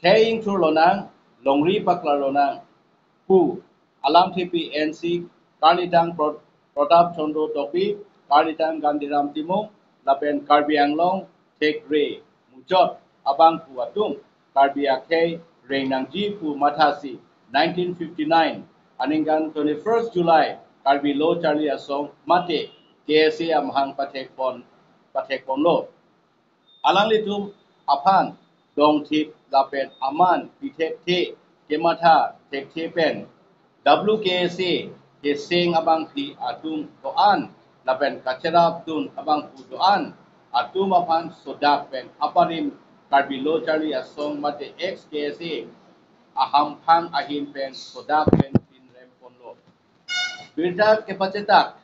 Taying through lonang, longri pakla lonang, pu, alam tipi NC, karnitang Pratap Chondo Topi, karnitang Gandiram Timong, lapen Karbi Anglong, take re, mujot, abang pu atung, Karbi Akhe, Renangji pu Matasi, 1959, Aningan 21st July, Karbi Lo Charlie Asong, Mate, KSA Amhang Patek Pon Lo. Alang litum apan dong tip lapen aman pitek te kemata tek te pen WKC ke sing abang ti atum doan lapen kacerap tun abang pu doan atum apan sodak pen aparim karbilo charli asong mate XKC aham phang ahin pen sodak pen pin rem ponlo birda ke pacetak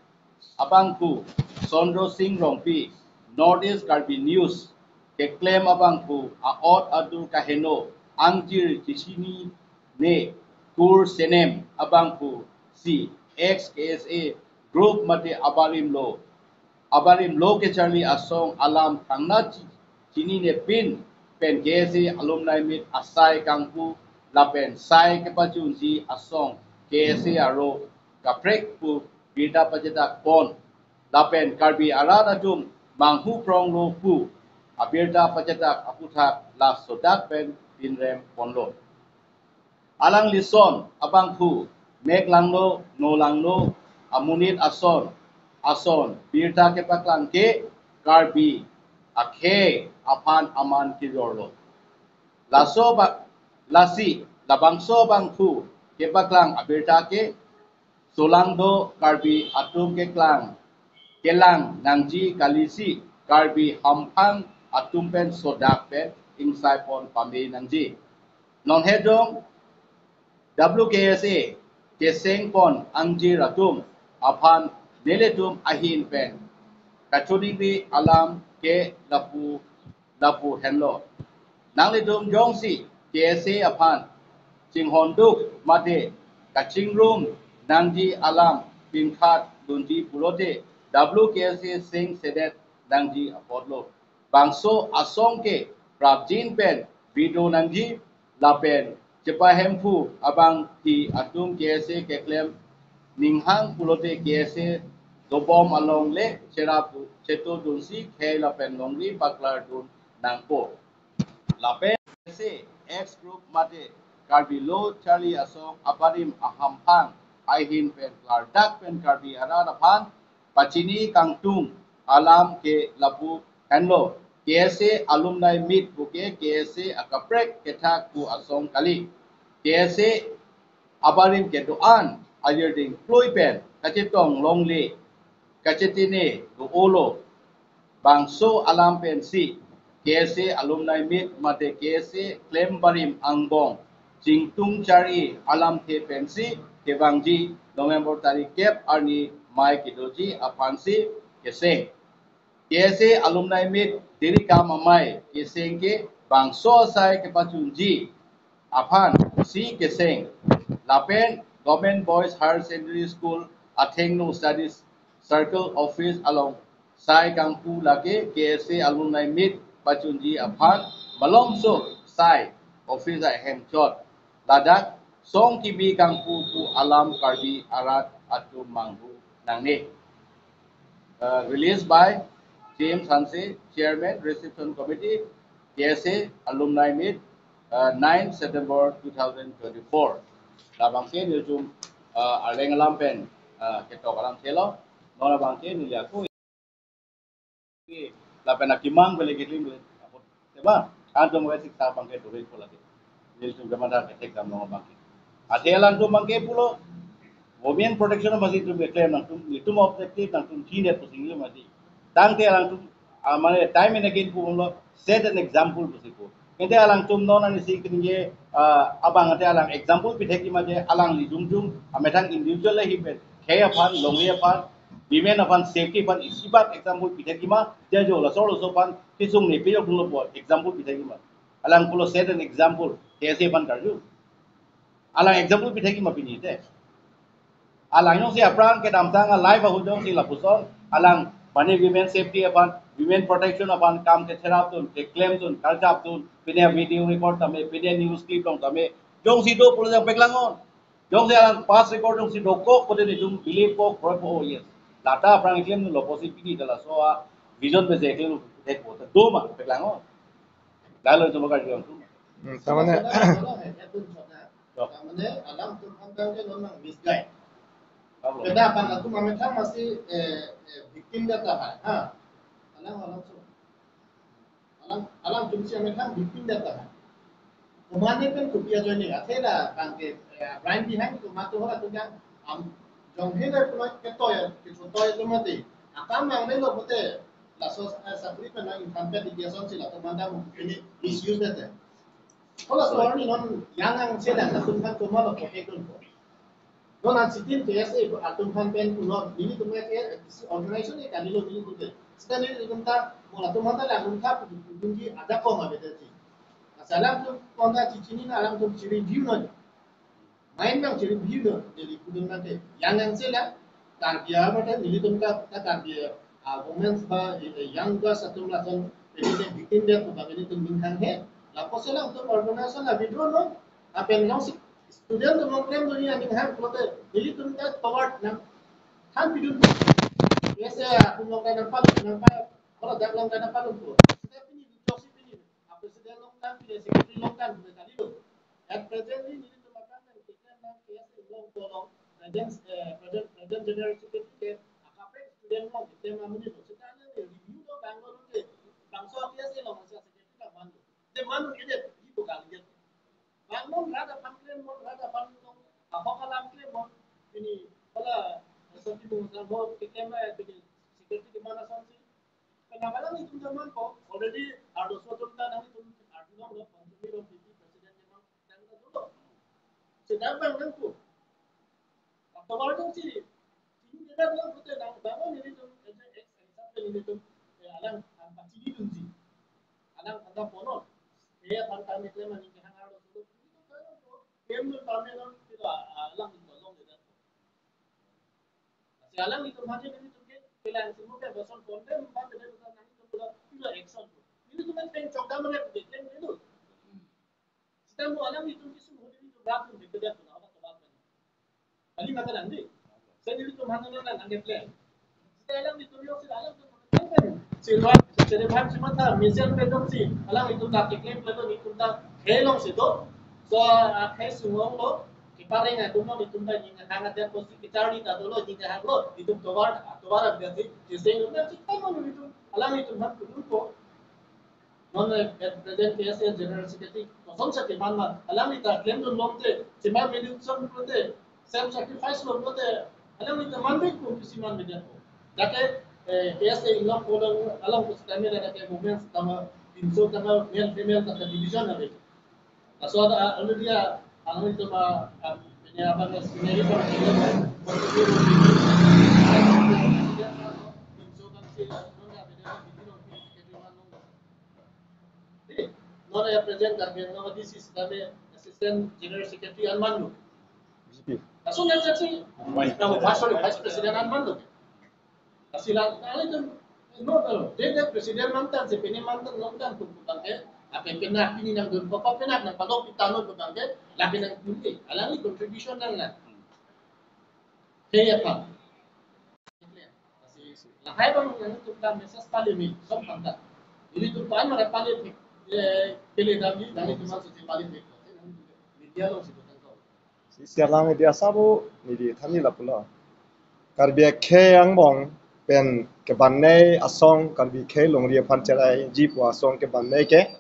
abang pu Sondro Singh Rongpi Northeast Karbi News ke claim abang pu aot adu kaheno angjir kisini ne kur senem abang pu si XKSA group mate abarim lo ke charli asong alam thangna chini ne pin pen KSA alumni meet asai kangpu lapen sai ke pachunji asong KSA aro kaprek pu bida pajedak pon lapen Karbi arat adum manghu prong lo pu abirda pajedak aputhak la sodak pen pinrem ponlo alang lison abang pu mek langlo no langlo amunit ason birda ke paklang ke Karbi akhe apan aman kirorlo laso ba lasi labangso bang pu ke paklang abirda ke solangdo Karbi atum ke klang Kelang nangji kalisi Karbi hampang atumpen sodak pen insai pon pame nangji non hedong WKSA keseng pon angji ratum apan neletum ahin pen kachudingri alam ke lapu henlo nangletum jongsi KSA apan cinghonduk mate kachingrum nangji alam pinkhat dunji pulote WKSA Singh Sedet Nangji Apodlo Bangso Asongke Prabjin Pen Video Nangji Lapen Cepahempu Abang Ti Atum KSA Keklem Ninghang Pulote KSA Dobom Along Le Cerapu Ceto Dunsi Khe Lapen Longri Baklar Dun Nangpo Lapen KSA X Group Mate Karbi Lo Charlie Asong Aparim Ahampang Aihin Pen Klardak Pen Karbi Aradapan Pachini Kangtung alam ke lapu henlo KSA alumni meet buke KSA akaprek ketak ku asong kali KSA abarim ke doan ayerding ploipen kacitong longle kacitine go olo bangso alam pensi KSA alumni meet mate KSA claim barim angbong jingtung cari alam te pensi ke bangji November tarik kep arni Mai Kidoji Apansi Keseng KSA alumni meet diri kamamai Keseng ke bangso sai ke pachunji Apan si Keseng Lapen Government Boys Higher Secondary School Athengno Studies Circle Office along sai kangpu lage KSA alumni meet pachunji Apan malomso sai office hemchot ladak song kibi kangpu pu alam Karbi arat atu manghu Nangni released by James Hanse, Chairman, Reception Committee, KSA Alumni Meet, 9 September 2024. Labang ke nilsum areng lampen ketok alam selo, nona bang ke nilyaku lapen akimang beli kitlim beli, seba antum wes siksa bang ke duit pula ke, nilsum kemana ketek kam nona bang ke, athelan tu bang ke pulo Women protection masih tu claim nang itu mau objektif nang tu jinet pusing itu masih. Tangke alang tu mana time and again pun lo set an example pusiku. Ente alang tu nona ni si kini abang ente alang example pithe ki maje alang li jum ametang individual lah hibet. Kaya pan longi pan women pan safety pan isibat example pithe ki ma dia jo la solo so pan kisung ni piyo kulo po example pithe ki ma. Alang kulo set an example kaise pan karju. Alang example pithe ki ma pini te. Alang yung si apran ke damtang live ahujong si lapuson alang mani women safety apan women protection apan kam ke therap tun ke claim tun karjap tun pine video record tame pine news clip dong tame jong si do pula jang peklangon jong se alang pas record jong si do ko kode ni dum believe ko pro oh yes lata prang claim nu lo posi pini dala so a vision be je claim ek bo do ma peklangon lalo jong ka jong tu tamane tamane alam tu kandang ke nonang misguide Pablo kenapa aku mametang masih victim data ha alam so alam tu si mametang victim data kemana kan kupiah join ni akhirnya kangke Brian behind tu matu hora tu yang jong hela pulau ketoy ketoy tu mati akam yang ni lo pote la so sabri kan yang sampai di dia son sila tu manda ini misuse data kalau soal ni non yang sedang lakukan tu malah pakai tu non ansitin TSA atau campaign puno ini tu mereka organisasi ni kan lo ini tu deh sekarang ini kita mula tu manda lah kita punya ada kau mah betul sih alam tu konda cicini na alam tu ciri view na main nang ciri view na jadi kudun nanti yang sila tarbiya mata nili tumka ta tarbiya women ba young girls atum la ton ini victim dia tu bagini tum bingkang he la posela untuk organisation la withdraw no apen nang student tu mong claim dunia bingkang prote nili tumka toward nam han bidun biasa aku mau kena nampak kalau dah belum kena palu tu step ini Joseph ini presiden longkan tidak secretary longkan sudah tadi tu at present ini to makan dan kita nak kias long tolong present general secretary ke akape student long kita mamuni tu sekarang ni review tu Bangalore tu bangsa kias long masa secretary lah mandu de mandu ini itu kali dia Bangalore rada pamphlet mon rada pamphlet hokalam claim mon ini kalau seperti mungkin mau kita mah security di mana sanksi kadang-kadang itu zaman kok already ada suatu tanda itu ada orang pantumi orang PP presiden memang tanda dulu sedang bangun tu atau baru sih ini dia bilang betul nak bangun ini tu example ini tu alang apa sih itu sih alang anda pono dia pantai itu memang ini hang ada dulu itu kan game tu pantai orang itu alang itu long dia si alang itu macam ini tu ke pilihan semua ke besar konten empat dia itu action ini tu macam cokda mana declaim itu kita mau alam itu semua itu berapa itu dia tu apa tu apa kali macam nanti saya itu mana nak nanti plan kita alam itu yo sih alam tu silva silva cuma tak mission pedom sih alam itu tak declaim itu itu tak helong sih tu so akhir semua lo kiparing itu mau itu tak jinga hangat dia posisi kita ni tak dulu jinga hang lo itu tobar ada sih jadi kita mau itu alam itu nak tu non present PSA general secretary kosong sakit mana alam itu claim tu long te cuma medium prote self sacrifice long prote alam itu mandek pun kisi man media tu jaga PSA ilang pulang alam tu kami ada ke movement sama insur sama male female sama division ada so ada dia alam itu mah ini apa namanya sendiri pun non ya present kami nama this is kami assistant general secretary Almando. Langsung yang saksi nama vice president Almando. Asilan kali itu no tahu. Dia presiden mantan, sepeni mantan mantan tu bukan apa pernah ini nang dun papa pernah nang pada pitano bukan lagi nang kunci. Alang ni contribution nang lah. Kaya apa? Lahai bang yang tu kan mesas paling ni, sopan tak. Ini tu pan mana paling pilih dari cuma sesi paling ni. Media lo sih betul kau. sialang dia sabu ni di thani la pula karbia ke yang bong pen ke banne asong karbi ke longria pancharai jeep wa asong ke banne ke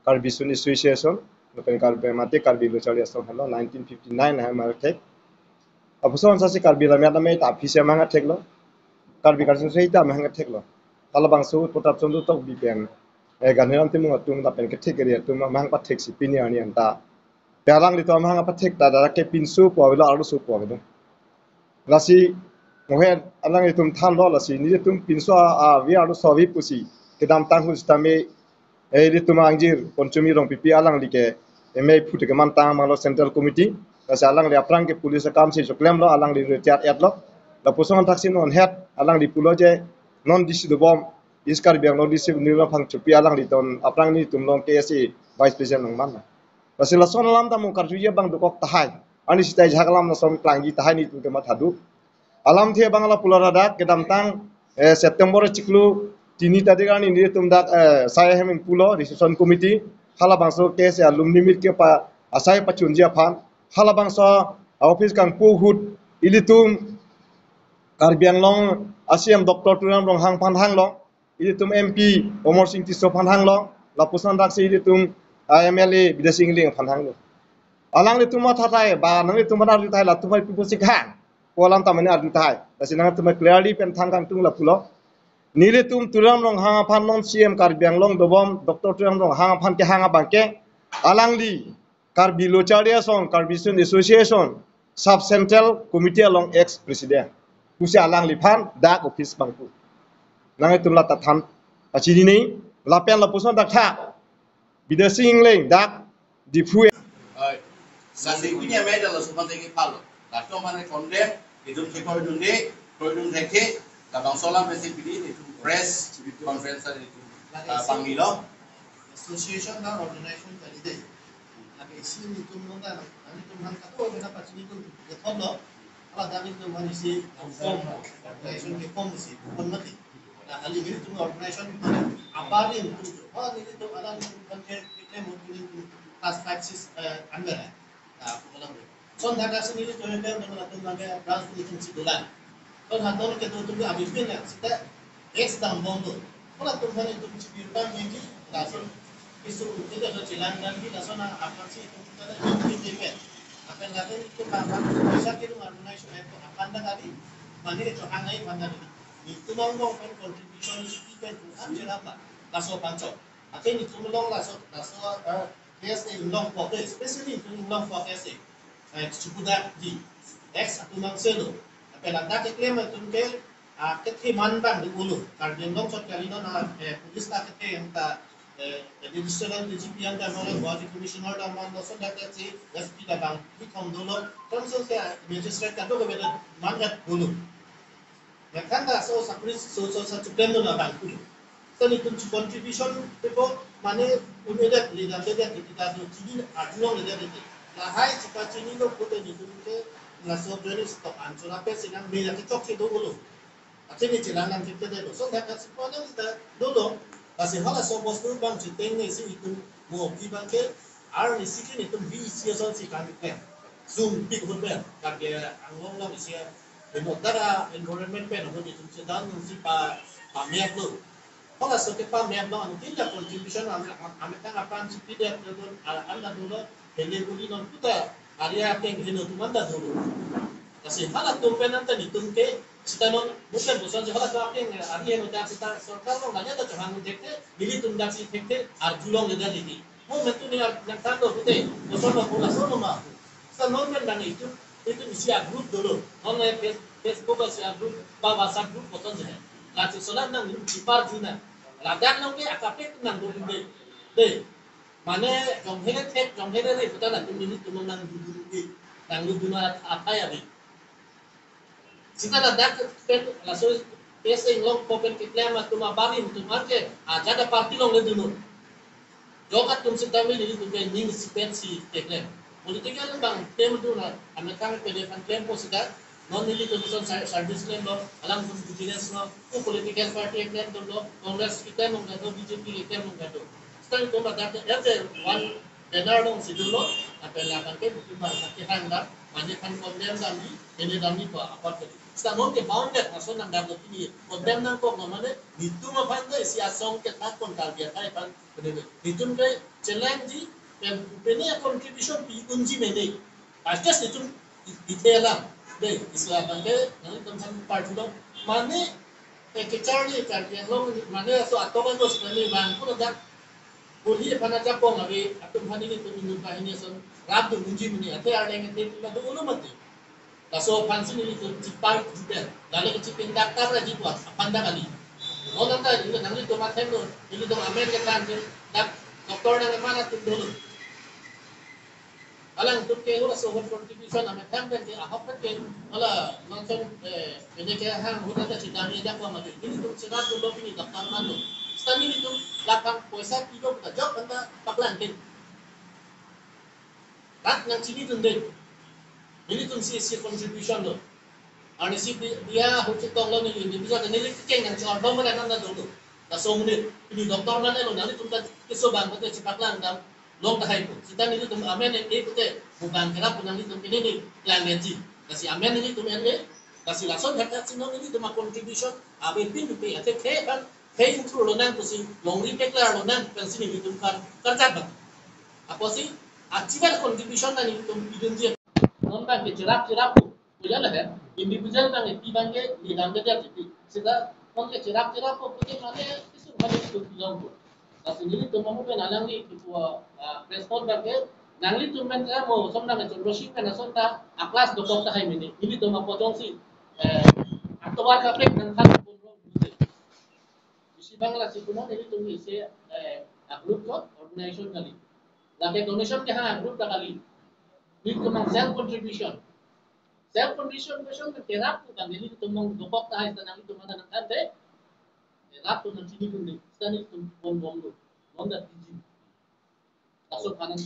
karbi suni association pen karbe mate karbi lo chali asong hello 1959 ha mar ke abuson sasi karbi la meta me ta phise manga theklo karbi karsin sei ta manga theklo talabang su potap chondu tok bi pen e ganheram timu tung da pen ke thekeri tum mang pa thek si pini ani anta Pelang di tuam hang apa tek tada rakyat pinsu po bila alu su po gitu. Lasi mohen alang itu than lo lasi ni itu pinsu vi alu sawi pusi kedam tanghu stame di tu angjir konsumi rong pipi alang like eme pute ke mantang malo central committee lasi alang di aprang ke polis kam si joklem lo alang di retiat et lo la pusong taksi non het alang di pulo je non disi do bom East Karbi Anglong District nirang phang chupi alang di ton aprang ni tumlong KSA Vice President nong man. Pasila son lam tamu karjuya bang dukok tahai. Ani sitai jhakalam na som klangi tahai ni tum temat hadu. Alam thia bangala pularadak kedam tang September ciklu tini tadi kan ini tumdak saya hemin pulo decision committee hala bangso KSA alumni meet ke pa asai pachunjia phan hala bangso office kang puhut ilitum Karbi Anglong ASEAN Dr. Turam Rong Hang Pan Hang Long ilitum MP Omar Singh Tiso Pan Hang Long lapusan dak se ilitum MLA Bidasing Ling Pan Hang Long alang li tuma thatai ba nang li tuma ri thai la tuma pipu sik hang kolam tamani adu thai tasinang tuma clearly pen thang kang tung la pulo nile tum turam rong hang phan non CM Karbi Anglong dobom Dr. Turam Rong Hang Pan ke hang bangke alang li Karbi Locharia Song Karbi Sun Association Sub Central Committee along ex president kusi alang li phan dak office bangku nang tum la tathan achini ni lapen la puson dak tha Bidasing Ling dak difu Nasi punya media lah seperti ini palo. Lalu mana kondem itu kita dun dek, labang solam mesti pilih itu press conference itu panggilo. Association dan organisation tadi deh. Tapi sini itu mana? Kami tu mana kata orang apa sini tu betul loh. Kalau kami tu mana si form organisation ke form si bukan mati. Nah kali ini tu organisation apa ni tu? Oh ini tu ada ni kan kita mungkin task force ambil. Son daga sendiri tu yang dengan tu naga dance itu sibulan. Kon haton ke tu abis ni ya, kita ex dam bondo. Kalau tu mana tu sibulan yang ni, langsung isu itu ada jalan dan di sana apa sih itu kita ada ini kan. Apa lagi itu apa? Bisa kita organisasi itu apa anda tadi? Mana itu angai mana tadi? Itu monggo kan contribution itu kan ambil apa? Langsung panco. Akhirnya itu monggo langsung KSA long for especially in long for KSA cukup di X atau mangselo tapi lantas klaim itu ke kethe manbang di ulu karena long shot kali na polis tak kethe yang ta digital DGP yang ta mana body commissioner dan mana so dak kethe SP da bang di kom dulu kan so saya magistrate ka to ke beda mangat dulu ya kan ta so sakris so sa cukup na bang ulu so itu contribution itu mana udah lihat kita tu jadi adulong lihat itu lahai cepat ini lo kita ni tu ke langsung dari stok ansur apa sih yang bela kita cok itu dulu akhirnya jalan kita dulu so dah kasih pada kita dulu kasih hala so bos tu bang citeng ni sih itu mau bang ke ni sih itu visi so sih kami kan zoom big hotel kerja anggong lah sih demotara environment pen untuk itu sedang sih pamer tu kalau seperti pamer no anu tidak contribution Amerika apa sih tidak dulu anda dulu Helebuli non kita area yang hino tu manda dulu kasi hala tumpen nanti ni tumke kita non bukan bosan hala tu apa yang area non dah kita सरकार non nanya tu jangan dekte dili tumdak si dekte arjulong leda dili mau metu ni yang tando putih bosan non pula sono mah kita non men itu isi grup dulu non Facebook isi grup bahasa grup bosan je lati solan nang dipar juna ladang nang ke akapet nang dulu deh mana jomhele ni betul lah tu minit tu nang duduk na apa ya ni sita dak pen langsung PSA long popen kitlem tu mabarin tu marke ada parti long le dulu jokat tum sita mi ni tu ben ning sipetsi kitlem politika bang tem tu na amekan pedefan tempo sita non nili tu son service claim lo alang tu business no political party claim tu lo congress kita mong gato BJP kita mong gato sekarang tu macam ada one denarong sidulo apela kan ke cuma sakihan dah mana kan condemn dami ini dami apa tu sekarang ke bounded masuk nang dapat ini condemn nang kok mana itu mah pandai si asong ke tak kon target ay pan itu ke challenge yang punya contribution pi kunci mene asas itu detail deh Islam kan ke nanti teman parti lo mana ke Charlie kan yang lo mana so atau kan tu sebenarnya bangku dah Boleh pada Jepang lagi, atau mana ni tu minum kahini son, rabu munci muni, ate ada yang tu tu ulu mati. Laso pansin ini tu cipai juga, lalu cipin dakar lagi buat, apa kali. Oh nanti itu nanti tu macam tu, ini tu Amerika kan, dak doktor dengan mana tu dulu. alang tu ke ura so contribution ame tempen ke ahap ke ala langsung ini ke hang hutan ke sidang ini jakwa mati ini tu sirat tu lopi ni daftar manu stani itu lapang poisa kilo kita jok anda paklan tin rat nang sini tu deh ini tu si contribution lo आणि si dia hutsi tong lo ni ni bisa ni ni keng yang chor dom mana nanda dulu ta so ni ni doktor mana lo nani tum ta kiso bang ko te paklan dam long ta hai ko sita ni tum amen ni ko te bukan kira pun ni tum ini ni plan energy kasi amen ni tum ni kasi lason hata sino ni tum contribution abe pin pe ate ke kan ke intro lo nan ko si long ri pe klar lo nan pensi ni tum kan kerja ba apa sih achievement contribution na ni tum idun je non kan ke cerap punya lah kan individual kan itu bangke di dalam dia jadi sehingga mungkin cerap ko punya mana isu mana itu bilang ko nah sendiri tu mamu pen alang ni itu respon bangke nangli tu men mo somna ke roshi pen sonta a class do ko ta hai mini ini tu mamu potong si aktual ka pek dan kan pun ro isi bangla si kuno ini tu isi a group ko organization kali lagi donation ke ha group ka kali ini tu mang self contribution self contribution ke terap kan ini tu mang dokok ta hai tanang itu mana nang ande terap tu nang sini kundi stani tu bom bom do non da tiji masuk kanan